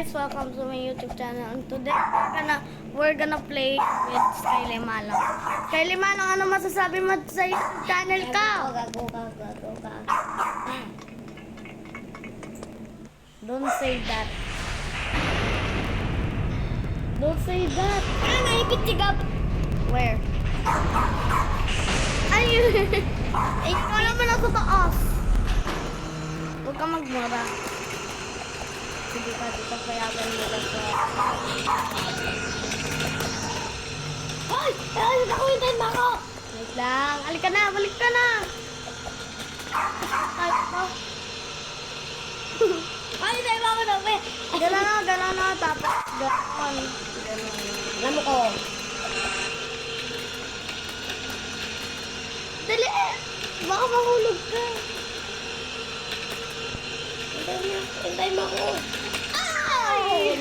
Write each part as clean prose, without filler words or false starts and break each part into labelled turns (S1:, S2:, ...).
S1: Guys, welcome to my YouTube channel. And today we're gonna play with Skyly Malong. Skyly Malong, ano masasabi mo sa YouTube channel ka? Don't say that. Don't say that.
S2: Naipit si Gab.
S1: Where? Ayun. Eh, wala mo na sa taas. Huwag ka magmura. Sige pa, dito payagan nila sa...
S2: Hoy! Ay, nakawitan mo ako!
S1: Wait lang. Alika na, balik ka na. Ay, ito.
S2: Ay, tayo mo ako na, be!
S1: Gano'n na. Tapos, gano'n.
S2: Alam mo ko.
S1: Dali eh. Baka mahulog ka.
S2: Hintay mo ako.
S1: Ay!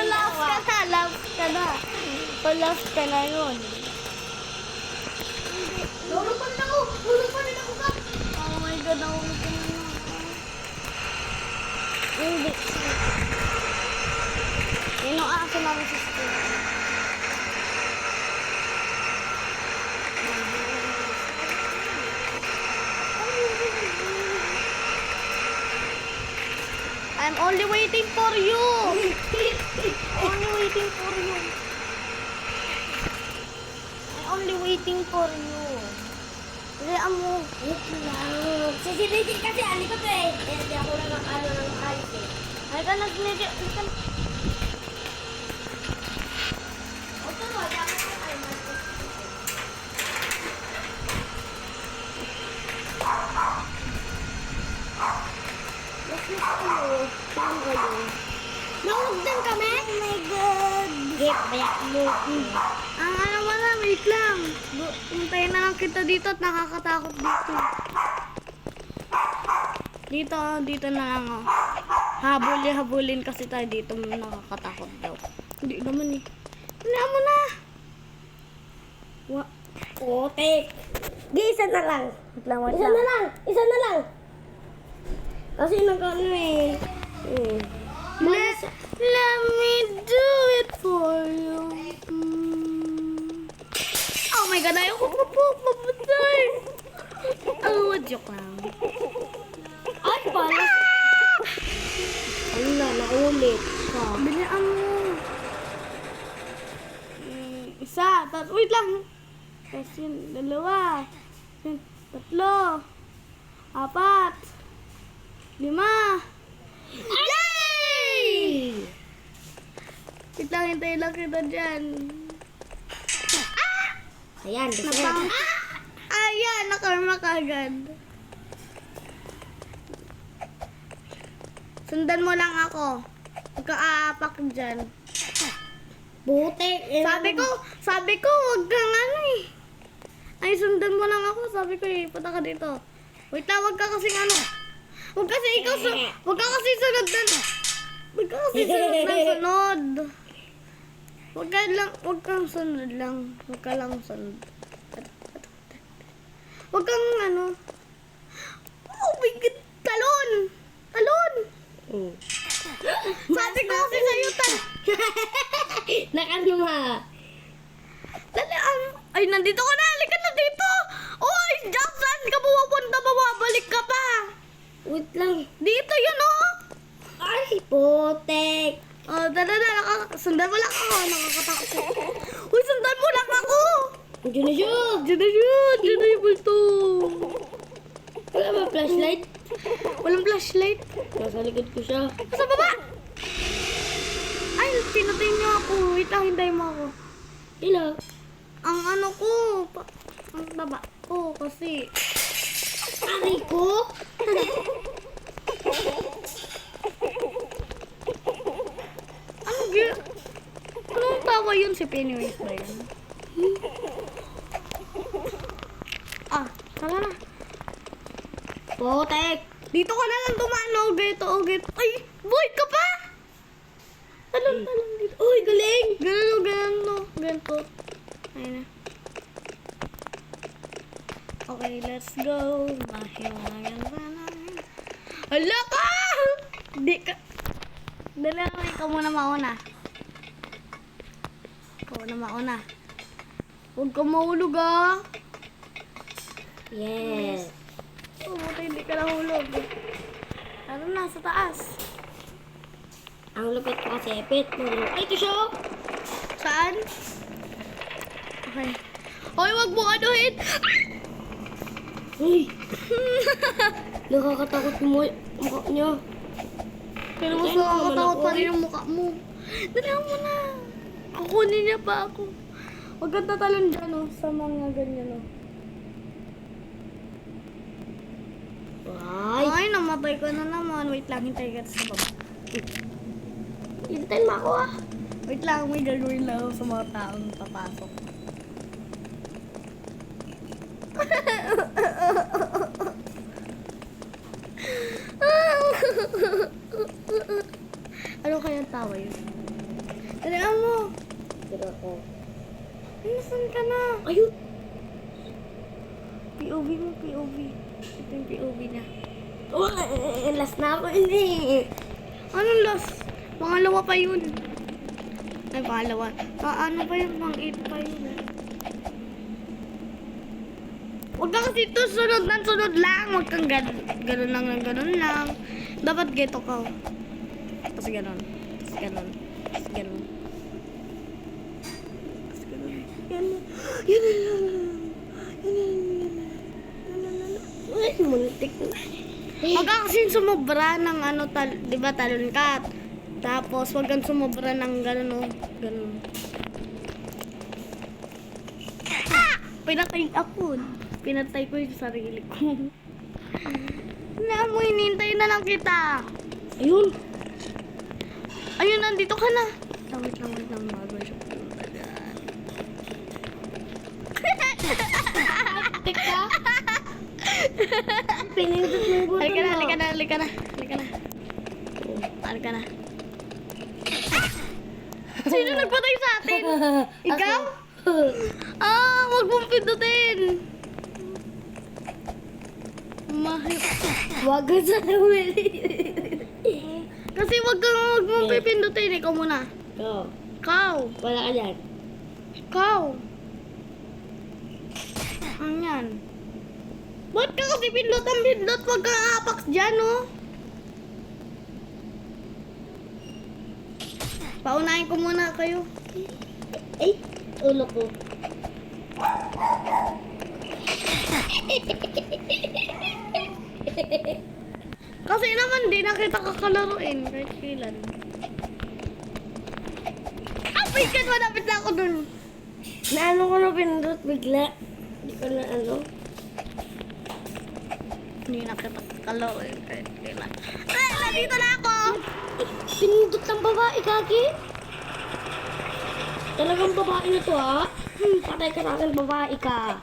S1: Last ka na. Last ka na yun.
S2: Nahulog pa rin ako! Nahulog pa rin ako, Gab!
S1: Oh my God, nahulog ka na. Hindi. Yun ang aso namin sa school. I'm only waiting for you. Only waiting for you. I'm only waiting for you. Kaya mo.
S2: Wait lang. Sisibigil kasi, alikot eh. Hindi ako lang ng alis eh.
S1: Ay ka nag-medyo.
S2: O, tumo, dapat ko kayo mag-
S1: Bakit kayo? Saan kayo?
S2: Nahulog din kami?
S1: Oh my God.
S2: Gip, bayak mo.
S1: Ang ano mo na, wait lang. Hintayin na lang kita dito at nakakatakot dito. Dito na lang oh. Habulin kasi tayo dito, nakakatakot daw. Hindi naman eh. Hindi mo na.
S2: Putik. Di, isa na lang.
S1: Wait lang, wait
S2: Isa
S1: lang.
S2: na lang. Isa na lang. Kasi nag-ano eh.
S1: Let me do it for you. Oh my God, ayoko po mapatay. Oh, joke lang.
S2: Ay, pala. Ano na, naulit.
S1: Bilian mo. Isa, wait lang. Kasi dalawa. Tatlo. 4. 5. Yay! Wait lang, hintayin lang kita dyan.
S2: Ayan,
S1: Napang... Ayan, nakarma ka agad. Sundan mo lang ako. Huwag ka aapak dyan.
S2: Butik.
S1: Sabi ko, huwag kang ano eh. Ay, sundan mo lang ako. Sabi ko eh, punta ka dito. Wait lang, huwag ka kasing ano. Huwag kasi ikaw huwag ka kasi sunod na. Huwag ka kasi sunod. Huwag kang sunod lang. Huwag ka lang sunod. Huwag kang ano. Oh my God, talon! Talon! Sabi ko kasi sa'yo,
S2: Nakanuma.
S1: Dali, ay, nandito ka na. Halika na dito. Oy, Jackson, ka pupunta, mawabalik ka pa.
S2: Wait lang.
S1: Dito yun, oh.
S2: Ay, putik.
S1: Oh, sundan mo lang ako. Nakakatakot ko. Uy, sundan mo lang ako.
S2: Diyan na siya.
S1: Diyan na yun. Diyan na yung bulto.
S2: Wala ba flashlight?
S1: Walang flashlight.
S2: Nasa likod ko siya.
S1: Sa baba. Ay, pinatay niyo ako. Wait lang, hintayin mo ako.
S2: Ila.
S1: Ang ano ko, ang baba ko kasi.
S2: Aray ko.
S1: Anong tawa yun? Si Pennywise ba yun? Tala na.
S2: Putik.
S1: Dito ka na lang dumano. Gito. Ay, boy ka pa! Talon dito.
S2: Uy, galing.
S1: Ganito. Ayun na. Okay, let's go. Hala ka! Di ka. Dali lang, ikaw muna mauna. Ikaw na mauna. Huwag ka mahulog ah.
S2: Yes.
S1: Oh, buti hindi ka nahulog. Ano na, sa taas.
S2: Ang lupit ko kasi, pet mo. Ay, ito siya. Oh.
S1: Saan? Okay. Hoy, wag mo anuhin!
S2: Uy. Nakakatakot mo mukha niya.
S1: Pero mas
S2: Ay,
S1: nakakatakot pa
S2: naman
S1: rin yung mukha mo. Dali mo na. Kukunin niya pa ako. Huwag kang tatalon dyan, oh, sa mga ganyan, oh.
S2: Ay.
S1: Ay, namatay ka na naman. Wait lang, hintay ka sa baba.
S2: Hintayin mo ako ah.
S1: Wait lang, may gagawin lang ako sa mga taong papasok. Ano kaya tawa yun? Dalihan mo.
S2: Pero ako.
S1: Ay, nasan ka na?
S2: Ayun.
S1: POV mo, POV. Ito yung POV niya.
S2: Oh, last na ako hindi.
S1: Anong last? Pangalawa pa yun. Ay, pangalawa. Ano pa yun? Pang-8 pa yun. Huwag ka kasi ito sunod ng sunod lang. Huwag kang ganun lang ng ganun lang. Dapat geto ka. Tapos ganun. Tapos ganun. Tapos ganun. Tapos ganun. Yan. Yan lang.
S2: Ay, muntik na.
S1: Huwag ka kasi sumobra ng ano, di ba talon ka? Tapos huwag kang sumobra ng ganun, oh. Ganun. Ah! Pinatay ako. Pinatay ko yung sarili ko. Na mo, hinintay na lang kita.
S2: Ayun.
S1: Ayun, nandito ka na. Wait lang, bago siya punta dyan.
S2: Tik ka. Pinindot mo yung button mo.
S1: Halika na. Halika na. Sino nagpatay sa atin? Ikaw? Wag mong pindutin. Mahal.
S2: Wag ka sa nawili.
S1: Kasi wag mong pipindutin. Ikaw muna.
S2: Go.
S1: Ikaw.
S2: Wala ka dyan.
S1: Ikaw. Ano yan? Ba't ka kasi pindot ang pindot? Wag kang apak dyan, oh. Paunahin ko muna kayo.
S2: Ay, ulo ko.
S1: Kasi naman di na kita kakalaruin kahit kailan. Oh my God, malapit na ako dun.
S2: Naano ko na pinindot bigla. Hindi ko na ano.
S1: Hindi na kita kakalaruin kahit kailan. Ay, nandito na ako!
S2: Pinindot ng babae, kaki. Talagang babae na to, ha? Patay ka sa akin, babae ka.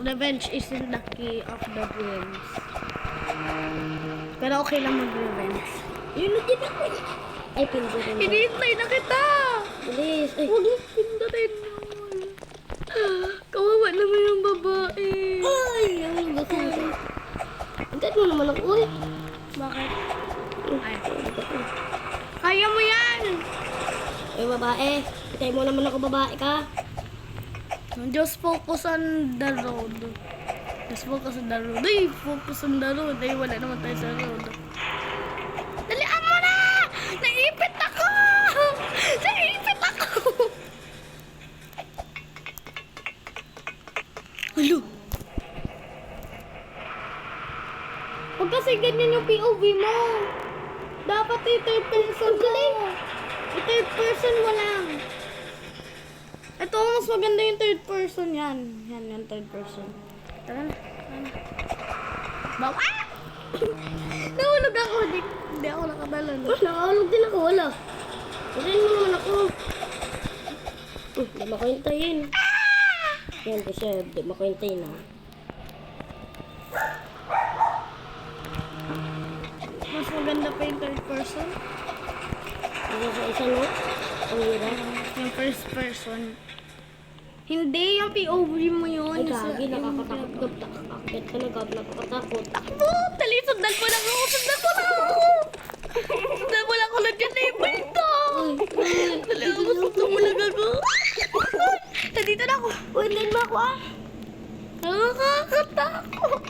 S1: Revenge isn't the key of the dreams. Pero okay lang mag-revenge.
S2: Yun na din ako. Ay, pindutin mo.
S1: Hinihintay na kita!
S2: Bilis. Ay,
S1: Huwag mo pindutin yun. Kawawa naman yung babae.
S2: ay, ay, baka. Antayin mo naman ako, uy.
S1: Bakit? Ay. Kaya mo yan!
S2: Ay, babae. Antayin mo naman ako, babae ka.
S1: Just focus on the road. Just focus on the road. Ay, focus on the road. Ay, wala naman tayo sa road. Dalian mo na! Naipit ako! Naipit ako! Halo! Huwag kasi ganyan yung POV mo. Dapat third person mo. Third person mo lang. Ito, mas maganda yung third person yan. Yan yung third person. Tara na. Bawa! Ah! Nahulog ako. Hindi ako nakatalon.
S2: Nakaulog din ako, wala. Urin mo naman ako. Hindi makahintayin. Yan, kasi hindi makahintayin na.
S1: Mas maganda pa yung third person.
S2: Hindi sa isa, no? Ang hirap.
S1: Yung first person. Hindi, yung POV mo yun.
S2: Ay,
S1: Nasa-
S2: gagi, nakakatakot. Nakakakit ka na, gab, nakakatakot.
S1: Takbo! Dali, sundan mo lang ako! Sundan mo lang ako! Dahil wala ko lang dyan na ipalito. Dali ako, gusto mo lang ako. Nandito na ako.
S2: Ulitin mo ako ah.
S1: Nakakatakot.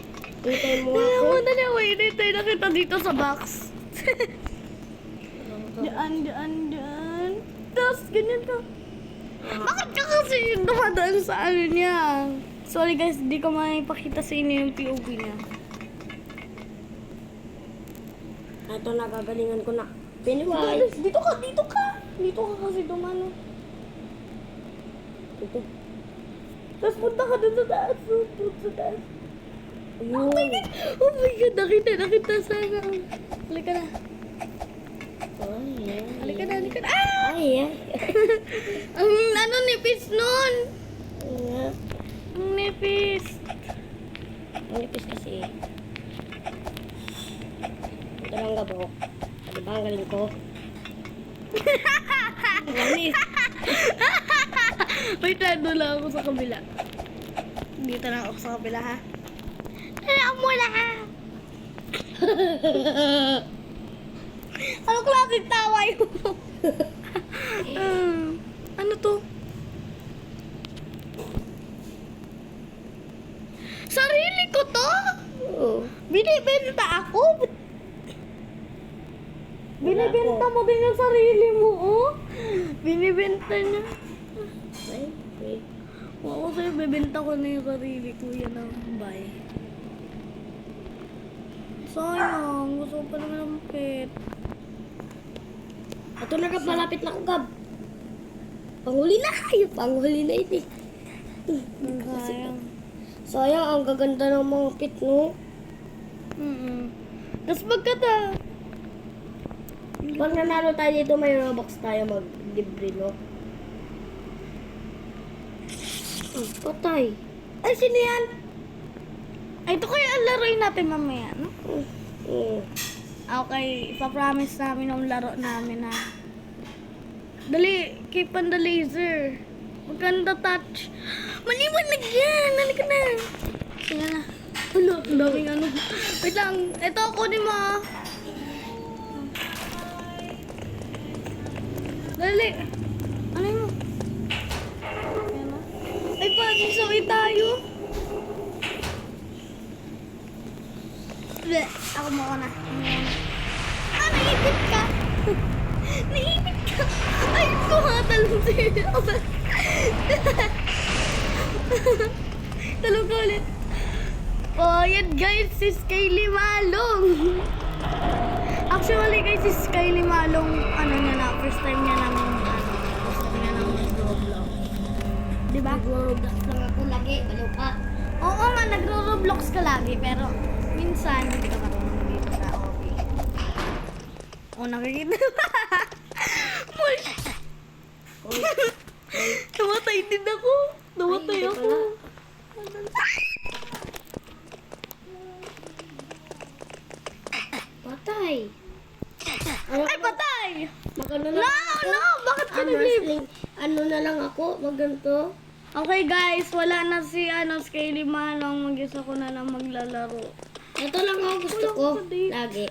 S2: Ulitin mo
S1: Dali
S2: ako.
S1: ako, dali ako. Inintay na kita dito sa box. Daan. Tapos, ganyan ka. Bakit ka kasi dumadaan sa ano niya? Sorry guys, hindi ko maipakita sa inyo yung POV niya.
S2: Ito nagagalingan ko na. Pennywise.
S1: Guys, dito ka. Dito ka kasi dumano.
S2: Ito.
S1: Tapos punta ka dun sa taas. Dun sa taas.
S2: Ayun.
S1: Oh my God, nakita sana. Halika na.
S2: Ay,
S1: Halika na. Ah!
S2: ay.
S1: Ang ano, nipis nun.
S2: Ay.
S1: Ang nipis.
S2: Ang nipis kasi. Ito lang gabo. Ano ba ang galing ko? Walis.
S1: Wait lang, doon lang ako sa kabila. Dito lang ako sa kabila, ha? Alam mo na, ha? Ano klaseng tawa yun? Ano to? Sarili ko to?
S2: Oo.
S1: Binibenta ako? Binibenta mo din yung sarili mo, oh? Binibenta niya.
S2: Ay, wait.
S1: Oo, sa'yo, bibenta ko na yung sarili ko. Yan ang buy. Sayang, gusto ko pa naman ng pet.
S2: Ito na Gab, malapit na ako Gab. Panghuli na kayo. Panghuli na ito.
S1: Sayang.
S2: Sayang, ang gaganda ng mga pit, no?
S1: Tapos pagkata,
S2: Pag nanalo tayo dito, may box tayo mag-libre, no? Patay. Ay, sino yan?
S1: ay, ito kaya ang laruin natin mamaya, no? Okay, ipapromise namin yung laro namin, ha? Dali, keep on the laser. Maganda touch. Maliwanag yan! Halika na. Sige na. Ano? Ang daming ano. Wait lang. Ito, kunin mo, ah. Dali. Ano mo? Ayan na. Ay, pasisaway tayo. Bleh, ako muna. Ah, naipit ka. Naipit ka. Ay, tumatalong sa'yo. Talong ka ulit. Oh, yan guys, si Skylie Malong. Actually guys, si Skylie Malong, ano niya na, first time niya namin, mag-Roblox. Diba?
S2: Nag-Roblox lang ako lagi. Baliw ka.
S1: Oo nga, nagro-Roblox ka lagi, pero minsan hindi ka marunong dito sa OP. Oo, nakikita. Namatay din ako. Namatay
S2: Ay,
S1: ako.
S2: Patay.
S1: Ay, patay!
S2: Magano
S1: No,
S2: na.
S1: no! Bakit ka
S2: Ano,
S1: nag-leave?
S2: wrestling. Ano na lang ako, maganto.
S1: Okay guys, wala na si Skylie Manong. Mag-isa ko na lang maglalaro.
S2: Ito lang ako gusto
S1: Wala
S2: ko.
S1: ka dito.
S2: Lagi.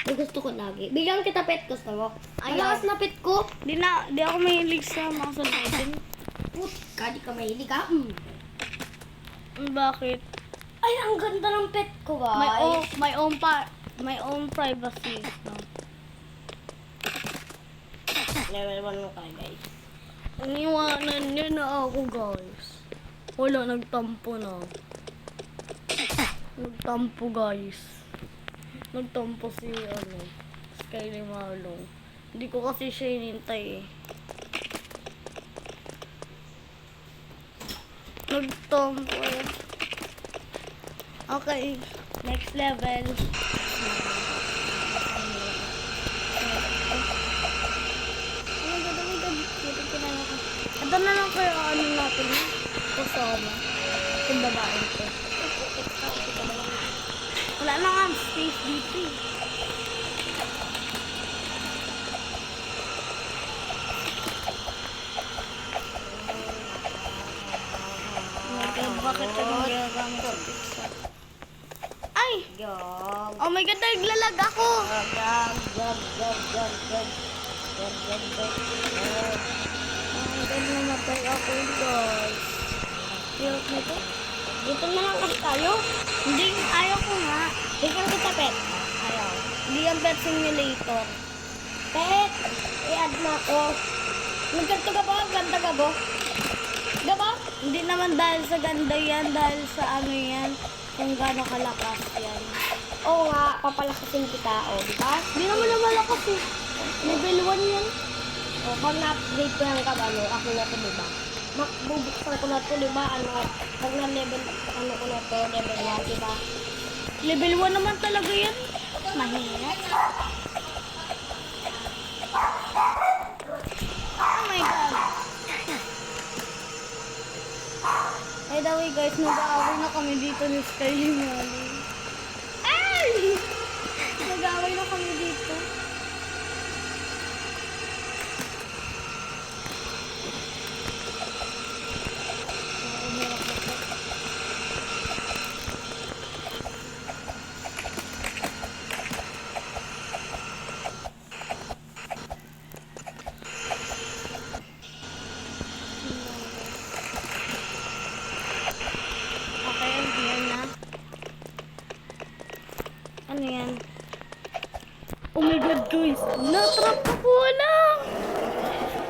S2: May gusto ko lagi. Bigyan kita pet, gusto mo?
S1: Ayaw.
S2: Malakas na pet ko.
S1: Di ako mahilig sa mga saludin.
S2: Put, di ka mahilig ha?
S1: Bakit?
S2: Ay, ang ganda ng pet ko ba?
S1: My own privacy. No?
S2: Level 1 mo tayo, guys.
S1: Iniwanan niya na ako, guys. Wala, nagtampo na. Nagtampo, guys. Nagtampo si, Skylie Malong. Hindi ko kasi siya hinintay, eh. Nagtampo, eh. Okay, next level. Ito na lang kayo ano natin kasama. Yung babae ko. Wala na nga space dito eh. Bakit ka nagagamit sa pizza? Ay!
S2: Yo.
S1: Oh my God, naglalag ako. Ang ganda namatay ako, guys. Hirap nito.
S2: Dito na lang kasi tayo.
S1: Hindi, ayaw ko nga.
S2: Dito lang kita, pet. Ayaw.
S1: Hindi ang pet simulator.
S2: Pet, i-add mo ako. Nagkanto ka ba? Ganda ka ba? Diba?
S1: Hindi naman dahil sa ganda yan, dahil sa ano yan, kung gaano kalakas yan.
S2: Oo nga, papalakasin kita, o, diba?
S1: Hindi naman na malakas eh. Level 1 yan.
S2: O, pag na-upgrade ko yung kabalo, ako na to, diba? Bubuksan ko na to, diba? Ano, pag na-level, ano ko na to, level 1, diba?
S1: Level 1 naman talaga yan. Mahirap. Oh my God. By the way guys, nag-aaway na kami dito ni Skyly Molly. Ay! Nag-aaway na kami dito. Okay, yan na. Ano yan? Oh my God, guys! Na-trap ko po lang!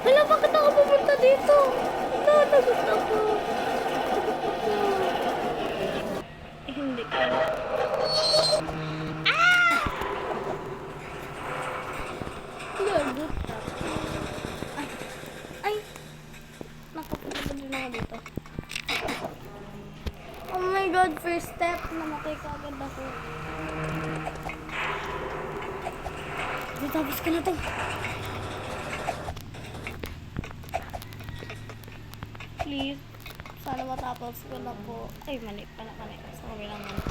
S1: Hala, bakit ako pumunta dito? Nagot ako. Eh, hindi ka. Ah! Nagot ako. Ay! Ay! Nakapunta din ako dito. Oh my God, first step. Namatay ka agad ako. Tapos ka na to. Please. Sana matapos ko na po. Ay, mali. Sa kabilang mali.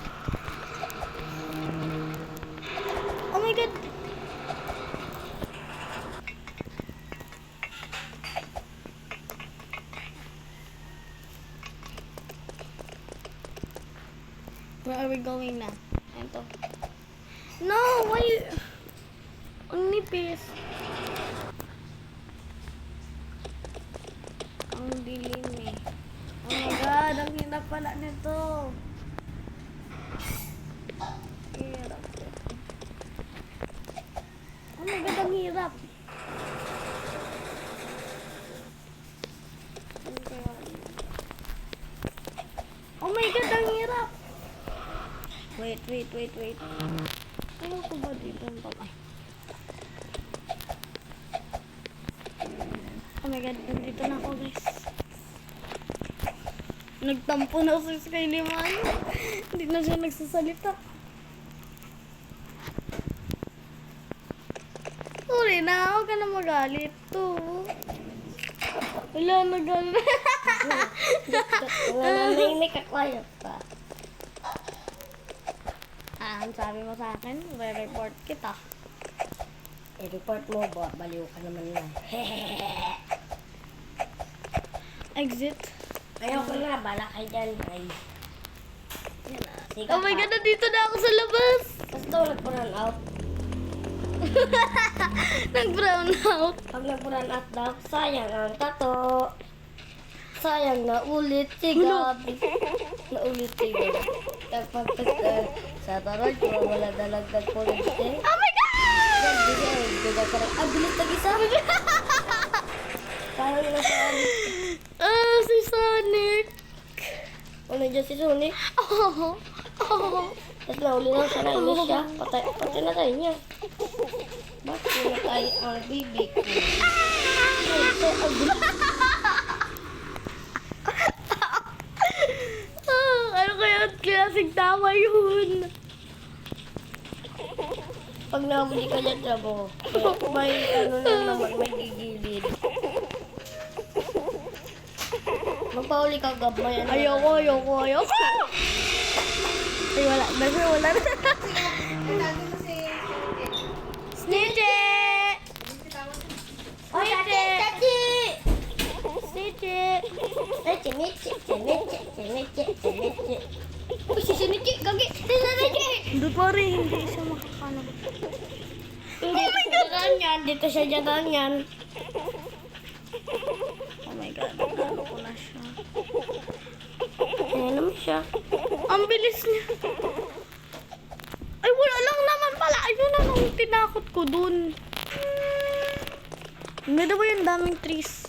S1: Oh my God. Where are we going na? Ito. No! Why? Ang nipis. Ang dilim eh. Oh my God! Ang hirap pala nito. Hirap. Oh my God! Ang hirap. Oh my God! Ang hirap. Wait. Ano ko ba dito? Ay. Oh my God, nandito na ako, guys. Nagtampo na si Skyly Molly. Hindi na siya nagsasalita. Sorry na, huwag ka na magalit to. Wala, nagalit.
S2: Nananahimik ka, quiet pa.
S1: Ang sabi mo sa akin, re-report kita.
S2: I-report mo, baliw ka naman lang.
S1: Exit.
S2: Ayoko na, bala kayo dyan. Ay.
S1: Oh my God, nandito na ako sa labas.
S2: Kasi ito, nag-run out.
S1: Nag-brown out.
S2: Pag nag-run out daw, sayang ang tato. Sayang na ulit si Gabi. Naulit si Gabi. Kapag-tagal sa tarot, wala dalagdag po lang siya.
S1: Oh my God!
S2: Yan, bigay ka rin. Ah, bilis tag-isa. Parang na Sonic.
S1: Ah, si Sonic.
S2: Ano dyan si Sonic?
S1: Oh.
S2: Tapos nauli na siya, nainis siya. Patay na tayo niya. Bakit pinatay ang baby ko? Ito, ang bilis.
S1: Ano kaya ang klaseng tama yun?
S2: Pag nahuli ka dyan, Trabo, may ano lang naman, may gigilid. Magpahuli ka, Gab, may ano.
S1: Ayoko. Ay, wala na. Snitchy!
S2: Oy, Tati!
S1: Snitchy!
S2: Uy, si Sinichi, gagi! Si Sinichi!
S1: Pare, hindi siya makakano.
S2: Hindi siya dyan yan. Dito siya dyan yan.
S1: Oh my God, nalo ko na siya.
S2: Ayan naman siya.
S1: Ang bilis niya. Ay, wala lang naman pala. Ayun na nung tinakot ko dun. Ang ganda ba yung daming trees?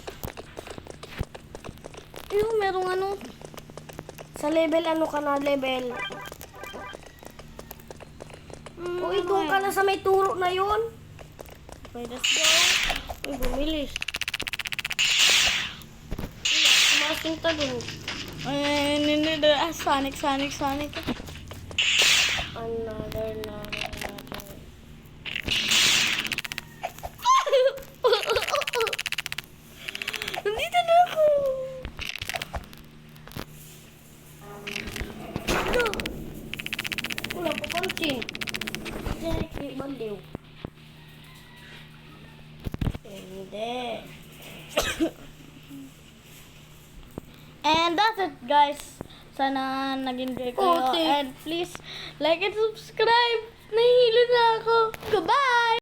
S1: Ayun, merong ano.
S2: Sa level ano ka na level? Uy, doon ka na sa may turo na yun.
S1: Okay, let's go.
S2: Uy, bumilis. Tumasing ta dun.
S1: Ay, Sonic.
S2: Another.
S1: Nandito na ako.
S2: Wala pa pansin. Hindi, baliw. Hindi.
S1: And that's it, guys. Sana nag-enjoy kayo.
S2: Okay.
S1: And please, like and subscribe. Nahihilo na ako. Goodbye!